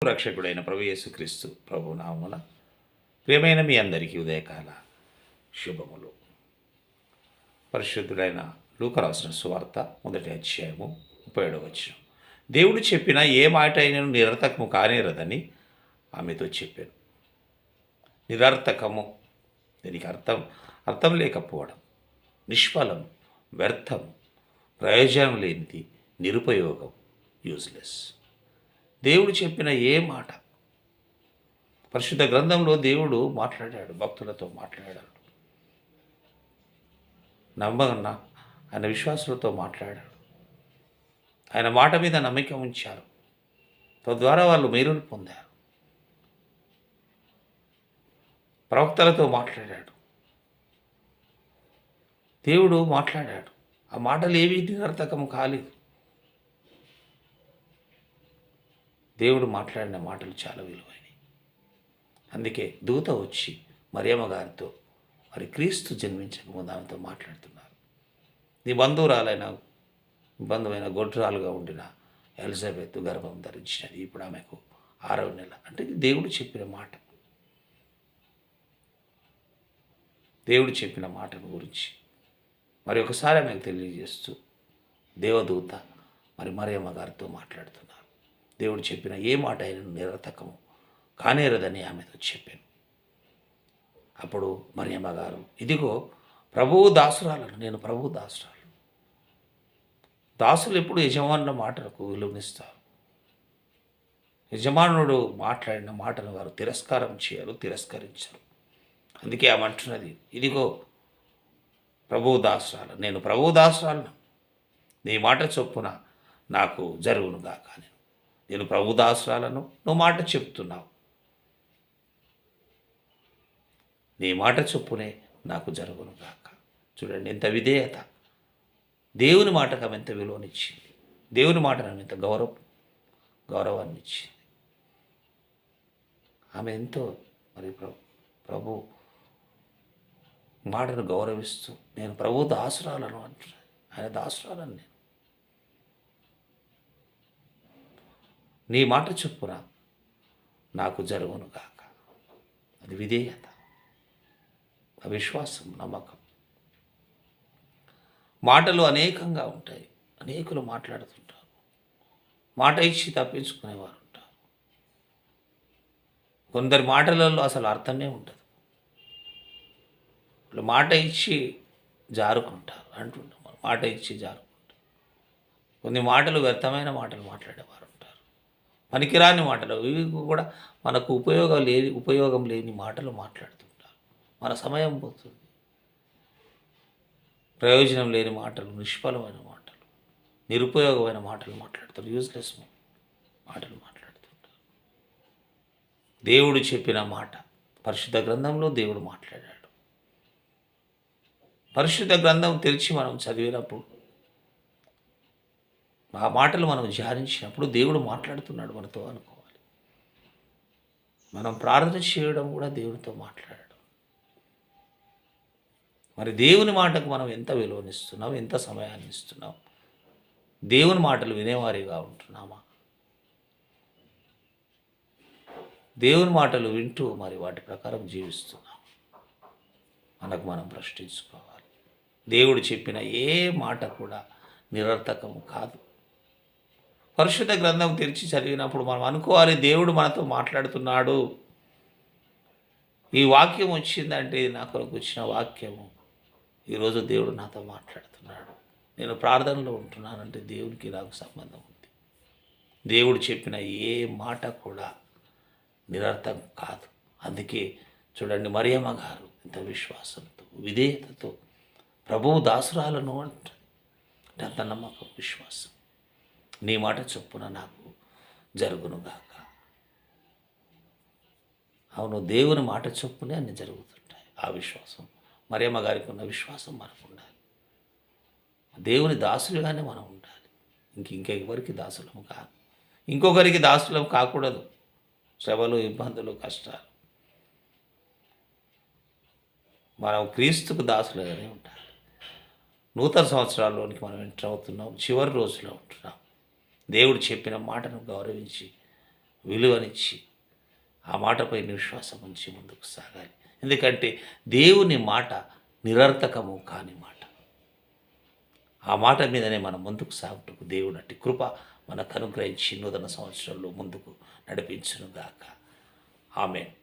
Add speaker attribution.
Speaker 1: రక్షకుడైన ప్రభు యేసుక్రీస్తు ప్రభు నామమున ప్రియమైన మీ అందరికీ ఉదయకాల శుభములు. పరిశుద్ధుడైన లూకా రాసిన సువార్త 1 అధ్యాయము 37 వచనం. దేవుడు చెప్పిన ఏ మాట అయినను నిరర్థకము కానేరదని ఆమెతో చెప్పాను. నిరర్థకము, దీనికి అర్థం లేకపోవడం, నిష్ఫలం, వ్యర్థం, ప్రయోజనం లేనిది, నిరుపయోగం, యూజ్లెస్. దేవుడు చెప్పిన ఏ మాట, పరిశుద్ధ గ్రంథంలో దేవుడు మాట్లాడాడు, భక్తులతో మాట్లాడాడు, నమ్మగన్న ఆయన విశ్వాసులతో మాట్లాడాడు. ఆయన మాట మీద నమ్మకం ఉంచారు, తద్వారా వాళ్ళు మేలును పొందారు. ప్రవక్తలతో మాట్లాడాడు, దేవుడు మాట్లాడాడు. ఆ మాటలు ఏవి నిరర్థకము కాలేదు. దేవుడు మాట్లాడిన మాటలు చాలా విలువైనవి. అందుకే దూత వచ్చి మరియమ్మ గారితో, మరి క్రీస్తు జన్మించకముందు ఆమెతో మాట్లాడుతున్నారు. నీ బంధువైన గొడ్రాలుగా ఉండిన ఎలిజబెత్ గర్భం ధరించినది, ఇప్పుడు ఆమెకు 6వ నెల. అంటే ఇది దేవుడు చెప్పిన మాట. దేవుడు చెప్పిన మాటను గురించి మరి ఒకసారి ఆమెకు తెలియజేస్తూ దేవదూత మరి మరియమ్మ గారితో మాట్లాడుతున్నారు. దేవుడు చెప్పిన ఏ మాట అయినా నిరర్థకము కానేరదని ఆమెతో చెప్పాను. అప్పుడు మరియమ్మ గారు, ఇదిగో ప్రభువు దాసురాలను, నేను ప్రభువు దాసురాలు. దాసులు ఎప్పుడు యజమానుల మాటలకు విలువనిస్తారు. యజమానుడు మాట్లాడిన మాటను వారు తిరస్కరించరు. అందుకే ఆమె అంటున్నది, ఇదిగో ప్రభువు దాసురాలు, నేను ప్రభువు దాసురాలను, నీ మాట చొప్పున నాకు జరుగునుగా. కానీ నేను ప్రభు దాసురాలను, నువ్వు మాట చెప్తున్నావు, నీ మాట చొప్పునే నాకు జరుగునుగాక. చూడండి ఎంత విధేయత. దేవుని మాటకు ఆమె ఎంత విలువనిచ్చింది, దేవుని మాటను ఆమె ఎంత గౌరవాన్ని ఇచ్చింది. ఆమె ఎంతో మరి ప్రభు మాటను గౌరవిస్తూ నేను ప్రభు దాసురాలను అంటున్నాను. ఆయన దాసురాలను, నేను నీ మాట చొప్పున నాకు జరుగును గాక. అది విధేయత, విశ్వాసం, నమ్మకం. మాటలు అనేకంగా ఉంటాయి, అనేకులు మాట్లాడుతుంటారు. మాట ఇచ్చి తప్పించుకునేవారు ఉంటారు. కొందరి మాటలలో అసలు అర్థమే ఉండదు. మాట ఇచ్చి జారుకుంటారు అంటుంటాం. మాట ఇచ్చి జారుకుంటారు. కొన్ని మాటలు వ్యర్థమైన మాటలు మాట్లాడేవారు ఉంటారు, పనికిరాని మాటలు. ఇవి కూడా మనకు ఉపయోగం లేని మాటలు మాట్లాడుతుంటారు. మన సమయం పోతుంది. ప్రయోజనం లేని మాటలు, నిష్ఫలమైన మాటలు, నిరుపయోగమైన మాటలు మాట్లాడతారు. యూజ్లెస్ మాటలు మాట్లాడుతుంటారు. దేవుడు చెప్పిన మాట, పరిశుద్ధ గ్రంథంలో దేవుడు మాట్లాడాడు. పరిశుద్ధ గ్రంథం తెరిచి మనం చదివినప్పుడు, ఆ మాటలు మనం ధ్యానించినప్పుడు దేవుడు మాట్లాడుతున్నాడు మనతో అనుకోవాలి. మనం ప్రార్థన చేయడం కూడా దేవుడితో మాట్లాడడం. మరి దేవుని మాటకు మనం ఎంత విలువనిస్తున్నాం, ఎంత సమయాన్ని ఇస్తున్నాం? దేవుని మాటలు వినేవారిగా ఉంటున్నామా? దేవుని మాటలు వింటూ మరి వాటి ప్రకారం జీవిస్తున్నాం? మనకు మనం ప్రశ్నించుకోవాలి. దేవుడు చెప్పిన ఏ మాట కూడా నిరర్థకము కాదు. పరిశుద్ధ గ్రంథం తెరిచి చదివినప్పుడు మనం అనుకోవాలి, దేవుడు మనతో మాట్లాడుతున్నాడు. ఈ వాక్యం వచ్చిందంటే నా కొరకు వచ్చిన వాక్యము. ఈరోజు దేవుడు నాతో మాట్లాడుతున్నాడు. నేను ప్రార్థనలో ఉంటున్నానంటే దేవునికి నాకు సంబంధం ఉంది. దేవుడు చెప్పిన ఏ మాట కూడా నిరర్థకం కాదు. అందుకే చూడండి, మరియమ్మ గారు ఎంత విశ్వాసంతో, విధేయతతో ప్రభువు దాసురాలను అంటారు. అంటే అంత నమ్మకం, విశ్వాసం. నీ మాట చొప్పున నాకు జరుగునుగాక. అవును, దేవుని మాట చొప్పునే అన్నీ జరుగుతుంటాయి. ఆ విశ్వాసం మరియమ్మ గారికి ఉన్న విశ్వాసం మనకు ఉండాలి. దేవుని దాసులుగానే మనం ఉండాలి. ఇంకెవరికి దాసులము కాదు, ఇంకొకరికి దాసులం కాకూడదు. శ్రమలు, ఇబ్బందులు, కష్టాలు, మనం క్రీస్తుకు దాసులుగానే ఉండాలి. నూతన సంవత్సరాల్లోనికి మనం ఎంటర్ అవుతున్నాం, చివరి రోజులో ఉంటున్నాం. దేవుడు చెప్పిన మాటను గౌరవించి విలువనిచ్చి ఆ మాటపై విశ్వాసం ఉంచి ముందుకు సాగాలి. ఎందుకంటే దేవుని మాట నిరర్థకము కాని మాట. ఆ మాట మీదనే మనం ముందుకు సాగుటకు దేవుడు అట్టి కృప మనకు అనుగ్రహించి నూతన సంవత్సరంలో ముందుకు నడిపించునుగాక. ఆమేన్.